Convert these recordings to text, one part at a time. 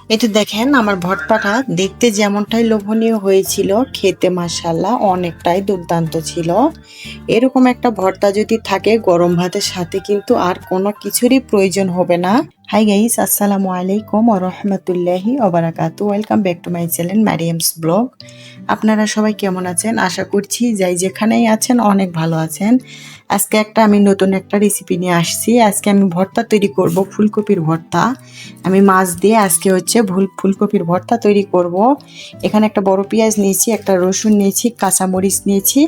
এই তো দেখেন আমার ভর্তাটা দেখতে যেমনটাই লোভনীয় হয়েছিল, খেতে মাশাআল্লাহ অনেকটাই দুর্দান্ত ছিল। এরকম একটা ভর্তা যদি থাকে গরম ভাতের সাথে কিন্তু আর কোনো কিছুরই প্রয়োজন হবে না। হাই গাইস, আসসালামু আলাইকুম ওয়া রাহমাতুল্লাহি ওয়া বারাকাতুহু। Welcome back to my channel Mariam's blog. আপনারা সবাই কেমন আছেন? আশা করছি যাই যেখানেই আছেন অনেক ভালো আছেন। আজকে আমি নতুন একটা রেসিপি নিয়ে আসছি। আজকে আমি ভর্তা তৈরি করব, ফুলকপির ভর্তা। আমি মাছ দিয়ে আজকে ফুলকপির ভর্তা তৈরি করব। এখানে একটা বড় পেঁয়াজ নিয়েছি, একটা রসুন নিয়েছি, কাঁচামরিচ নিয়েছি,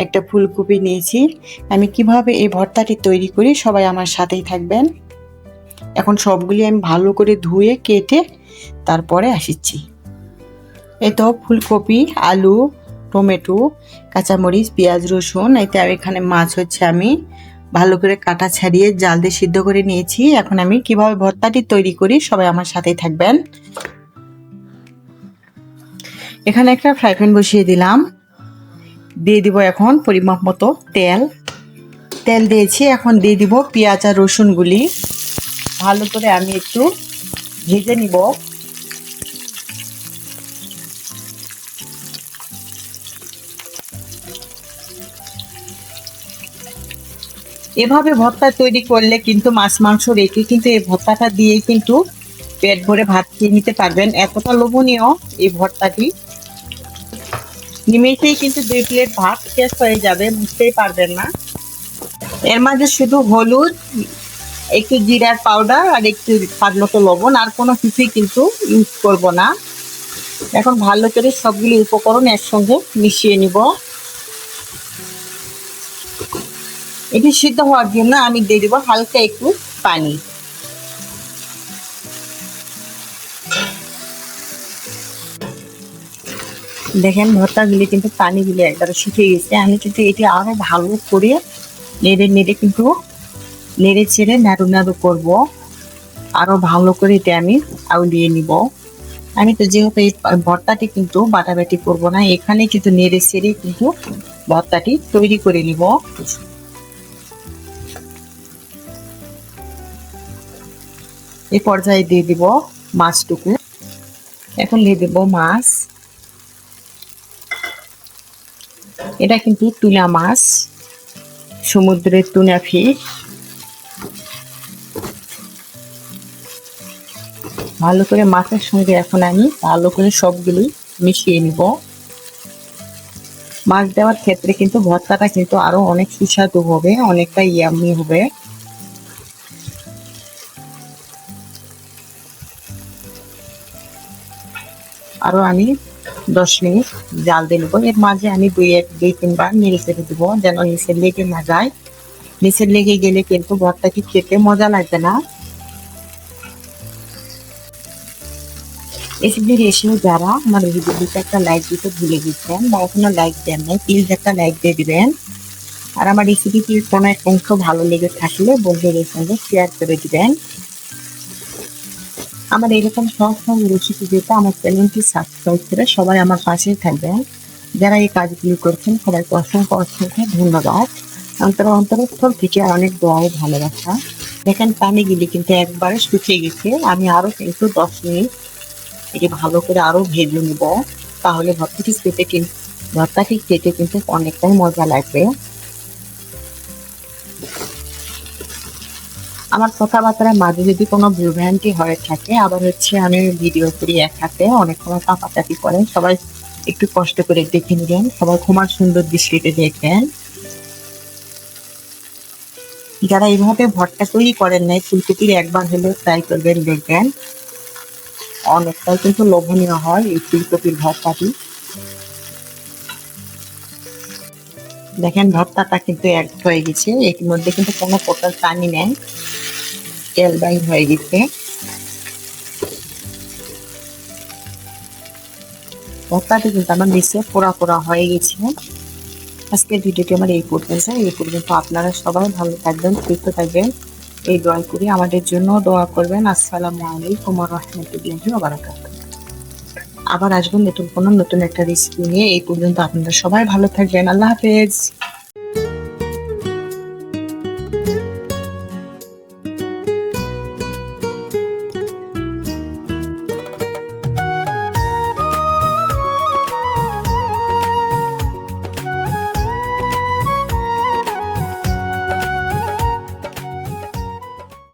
একটা ফুলকপি নিয়েছি। আমি কিভাবে এই ভর্তাটি তৈরি করি সবাই আমার সাথেই থাকবেন। এখন সবগুলি আমি ভালো করে ধুয়ে কেটে তারপরে আসিচ্ছি। এই তো ফুলকপি, আলু, টমেটো, কাঁচামরিচ, পেঁয়াজ, রসুন, এতে এখানে মাছ আমি ভালো করে কাটা ছাড়িয়ে জাল দিয়ে সিদ্ধ করে নিয়েছি। এখন আমি কিভাবে ভর্তাটি তৈরি করি সবাই আমার সাথেই থাকবেন। এখানে একটা ফ্রাই প্যান বসিয়ে দিলাম, দিয়ে দিব এখন পরিমাপ মতো তেল দিয়েছি। এখন দিয়ে দিব পেঁয়াজ আর রসুনগুলি, ভালো করে আমি একটু ভেজে নিব। এভাবে ভর্তা তৈরি করলে কিন্তু মাছ মাংস রেখে কিন্তু এই ভর্তাটা দিয়ে কিন্তু পেট ভরে ভাত খেয়ে নিতে পারবেন, এতটা লোভনীয় এই ভর্তাটি। নিমেষেই কিন্তু 2 প্লেট ভাত শেষ হয়ে যাবে, বুঝতেই পারবেন না। এর মাঝে শুধু হলুদ, একটু জিরার পাউডার আর একটু স্বাদ মতো লবণ, আর কোনো কিছুই কিন্তু ইউজ করব না। এখন ভালো করে সবগুলি উপকরণ একসঙ্গে মিশিয়ে নিব। এটি সিদ্ধ হওয়ার জন্য আমি দিয়ে দিব হালকা একটু পানি। দেখেন ভর্তাগুলি কিন্তু পানিগুলি একবারে শুকিয়ে গেছে। আমি কিন্তু এটি আরো ভালো করে নেড়ে কিন্তু নেড়ে ছেড়ে নাড়ু করব। আরো ভালো করে এটা আমি আউলিয়ে নিব। আমি তো যেহেতু এই ভর্তাটি কিন্তু বাটাবাটি করব না, এখানে কিন্তু নেড়ে ছেড়ে কিন্তু ভর্তাটি তৈরি করে নিব। এই পর্যায়ে দিয়ে দিব মাছটুকু। এখন দিয়ে দেব মাছ। এটা কিন্তু টুনা মাছ, সমুদ্রের টুনা ফিশ। ভালো করে মাছের সঙ্গে এখন আমি ভালো করে সবগুলি মিশিয়ে নিব। মাছ দেওয়ার ক্ষেত্রে কিন্তু ভর্তাটা কিন্তু আরো অনেক সুস্বাদু হবে, অনেকটা ইয়াম্মি হবে। আরো আমি 10 মিনিট জাল দিয়ে নেবো। এর মাঝে আমি দুই তিনবার নেড়ে চেড়ে দেবো, যেন নিচে লেগে না যায়। নিচে লেগে গেলে কিন্তু ভর্তাটি খেতে মজা লাগবে না। এসিডের এসেও যারা আমার ভিডিওটিতে একটা লাইক দিতে ভুলে গেছেন বা এখনো লাইক দেন নাই, প্লিজ একটা লাইক দিয়ে দিবেন। আর আমার রেসিপিটির কোনো এক অংশ ভালো লেগে থাকলে বন্ধুদের সঙ্গে শেয়ার করে দিবেন। আমার এরকম সহজ সহজ রেসিপি যেটা আমার চ্যানেলটি সাবস্ক্রাইব করে সবাই আমার পাশেই থাকবেন। যারা এই কাজগুলি করছেন সবাইকে অসংখ্য ধন্যবাদ। অন্তরস্থল থেকে অনেক দোয়া ও ভালোবাসা। দেখেন পানিগুলি কিন্তু একবারে শুকিয়ে গেছে। আমি আরো কিন্তু 10 মিনিট এটি ভালো করে আরো ভেজে নিব, তাহলে ভর্তাটি খেতে কিন্তু অনেকটাই মজা লাগবে। আমার কথাবার্তার মাঝে যদি কোনো ভুলভ্রান্তি হয়ে থাকে, আবার আমি ভিডিও করি এক হাতে, অনেক সময় কাঁপাকাপি করে, সবাই একটু কষ্ট করে দেখে নিবেন, সবাই ক্ষমার সুন্দর দৃষ্টিতে দেখবেন। যারা এইভাবে ভর্তা তৈরি করেন নাই, ফুলকপির একবার হলেও ট্রাই করবেন, দেখবেন অনেকটাই কিন্তু লোভনীয় হয় এই ফুলকপির ভর্তাটি। দেখেন ভর্তাটা কিন্তু এক হয়ে গেছে, এর মধ্যে কিন্তু কোনো প্রকার পানি নেই, তেল বাইর হয়ে গেছে। ভর্তাটি কিন্তু আমার নিচে পোড়া হয়ে গেছে। আজকের ভিডিওটি আমার এই পর্যন্ত। আপনারা সবাই ভালো থাকবেন, সুস্থ থাকবেন, এই দোয়া করি। আমাদের জন্য দোয়া করবেন। আসসালামু আলাইকুম ওয়া রাহমাতুল্লাহি ওয়া বারাকাতুহু। আবার আসবেন নতুন একটা রেসিপি নিয়ে। এই পর্যন্ত আপনারা সবাই ভালো থাকবেন। আল্লাহ হাফেজ।